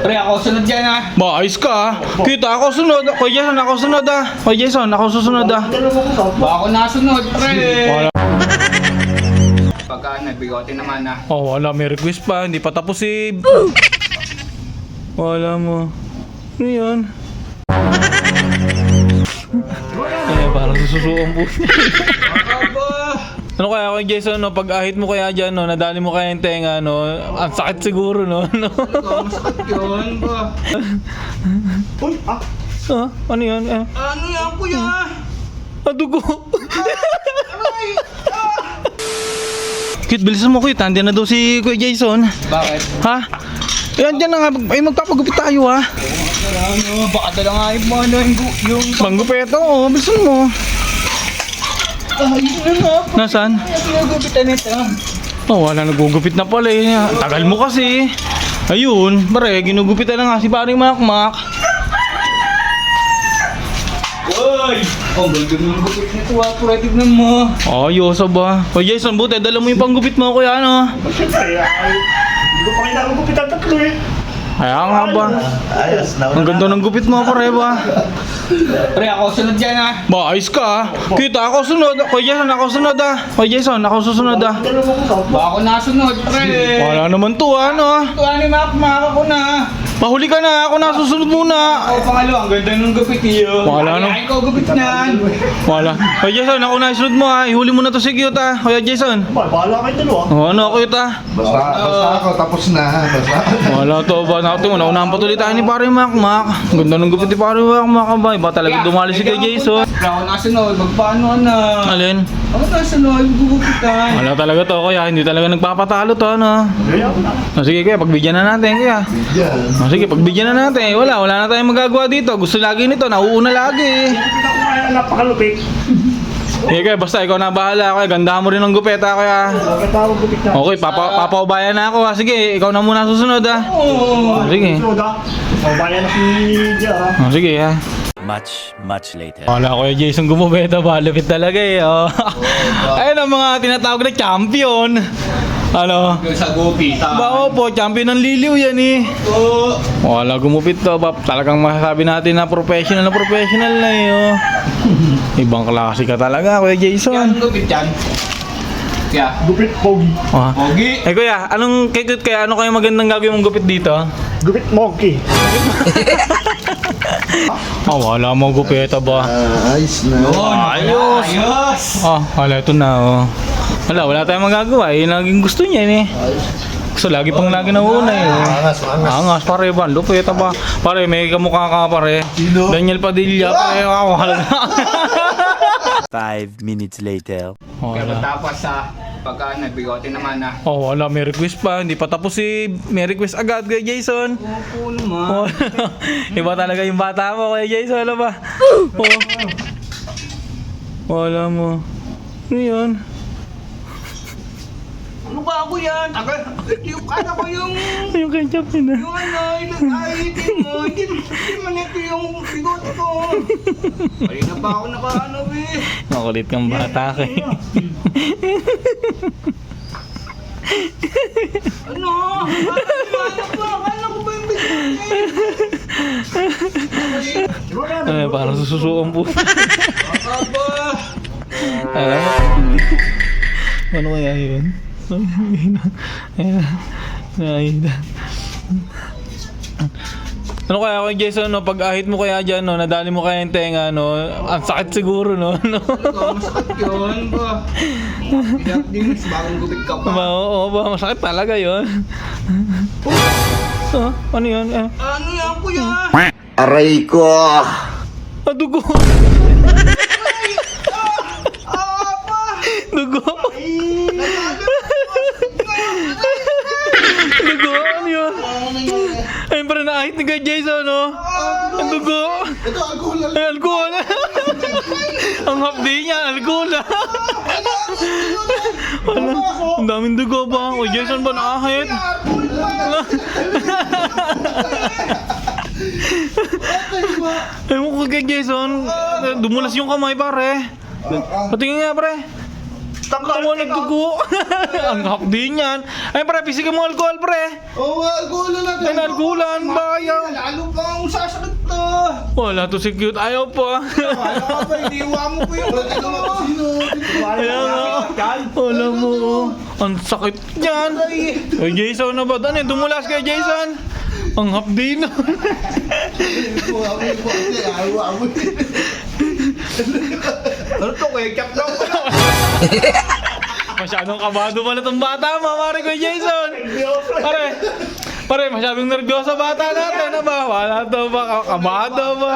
Pre, ako sunod dyan ah. Maayos ka ah. Kita ako sunod. Kuya Jason, ako sunod ah. Kuya Jason, ako susunod ah. Baka ako nasunod, pre. Wala. Pagka nagbigote naman ah. Oh, wala. May request pa. Hindi pa tapos si... Wala mo. Ano yan? Ay, parang sususuong po. Aba. Ano kaya Kuya Jason, no? Pag ahit mo kaya dyan, no? Nadali mo kaya yung tenga, no? Ang sakit siguro, no? Ikaw, masakit yun ba? Uy, Ah, ano yan? Ano yan, kuya? Dugo. Kit, bilisan mo Kit. Andiyan na daw si Kuya Jason. Bakit? Ha? Yan, dyan na nga. Ay, magpapagupit tayo, ha? Ano, baka dala nga yung mga yung... Panggupeto, oh. Bilisan mo. Ayun na nga. Nasaan? Pinagupitan nito. Oh, wala. Nagugupit na pala, eh. Tagal mo kasi. Ayun. Pare, ginugupitan na nga si paring Makmak. Uy! Ang ganda ng gupit nito ah. Pura tignan mo. Ayos, ba? Kuya Jason, buti. Dala mo yung panggupit mo, kuya, ano? siyempre, hindi ko pa kailangan gupitan tatlo eh. Kaya nga ba? Ayos na. Ang ganda ng gupit mo, pare ba? Pre, ako sunod dyan ah. Maayos ka ah. Kita ako sunod. Kuya Jason, ako sunod ah. Kuya Jason, ako susunod ah. Baka ako nasunod, pre. Wala naman to, ano? Ito ni Makmak ako na. Pahuli ka na, ako nasusunod muna. Ako pangalo, ang ganda ng gupit niyo. Wala, no? Ay, ko gupit niyan. Wala. Kuya Jason, ako nasunod mo ah. Ihuli mo na to si Cute ah. Kuya Jason. Bahala kayo dalawa. Oh, ano, Cute ah. Basta ako, tapos na. Basta. Wala to ba? Natin mo, naunahan pa tuloy tayo ni Pare Makmak. Ganda ng gupit ni Pare Makmak ba? Iba talaga dumali si Kuya Jason. Ako nasunod, magpaano na. Alin? Ako nasunod, gugupitan. Wala talaga to, kuya. Hindi talaga nagpapatalo to, ano? Oh, sige, kuya, pagbigyan na natin, kuya. Yan. Oh, sige, pagbigyan na natin. Wala na tayong magagawa dito. Gusto lagi nito, nauuna lagi. Gupitan ko kaya napakalupit. Sige, kuya, basta ikaw na bahala, kuya. Gandahan mo rin ng gupeta, kuya. Bakit ako gupit na? Okay, papaubayan na ako, ha. Sige, ikaw na muna susunod, ha. Oo. Sige. Sunod ah. Bayan na si Jar ah. Oh, sige, ha. Much later. Wala, kuya Jason gumupeta ba? Lupit talaga, eh. Oh. Ayun ang mga tinatawag na champion. Ano? Sa gupitan. Ba, po, champion ng liliw yan, eh. Oo. Wala, gumupit to. Talagang masasabi natin na professional na eh. Oh. Ibang klase ka talaga, Kuya Yan, Jason. gupit yan. Kaya, Gupit pogi. Oh. pogi. Eh kuya, anong kikit kaya? Ano kaya magandang gagawin mong gupit dito? Gupit monkey. Wala mo gupita ba? Ayos na. Ayos. Ayos. Wala ito na oh. Wala tayong magagawa. Yun laging gusto niya eh. So lagi pang lagi nauuna eh. Angas. Angas pare ba? Lupita ba? Pare, may kamukha ka pare. Sino? Daniel Padilla pare. Ako halaga. 5 minutes later. Kaya Wala. matapos sa pagka nagbigote naman ah. Wala. May request pa. Hindi pa tapos si... May request agad kay Jason. Oo naman. Iba talaga yung bata mo kay Jason. Ano ba? Wala mo. Ano yan? Ano ba ako yan? Yung kala ko yung... Yung ketchup yun ah. Yung ano, itin mo. Hindi man ito yung bigote ko. Kanina pa ako nakaano eh. Makulit kang bata ka eh. Ano? Akala ko ba yung bigote? Ay, parang sususuong po. Aba. Alam mo? Ano kaya yun? Ano kaya Kuya Jason, no? Pag ahit mo kaya dyan, no? Nadali mo kaya yung tenga, no? Ang sakit siguro, no? Ikaw, masakit yun ba? Din, bagong gupit ka pa. Oo ba? Masakit talaga yun. Ano yun? Ano yan, kuya? Aray ko. Dugo! Dugo! Dugo, ano yun? Ayun pa rin na-ahit ni Kuya Jason, no? Ang dugo! Ito, alcohol. Ay, alcohol! Ang hapdi niya, alcohol! Ano? Ang daming dugo ba? Kuya Jason ba na-ahit? Ay mo Kuya Jason, dumulas yung kamay pare. Patingin nga pre. Tamo nagdugo. Ang hapdi niyan. Ay, pre, pisikin mo alcohol, pre. Oo, alcohol na Ay, nalgulan, bayaw. Lalo pa ang sasakit to. Wala to si cute. Ayaw pa. Wala ka ba, iniwa mo pa yung Wala ka ba sino? Kaya nga. Wala mo. Ang sakit niyan. Ay, Jason na ba? Ano, dumulas kay Jason. Ang hapdi na. Ano to, ketchup lang. Masyadong kabado pala itong bata, mamari ko Jason. Pare, masyadong nervyoso bata natin, na ba? Wala to ba? Kabado ba?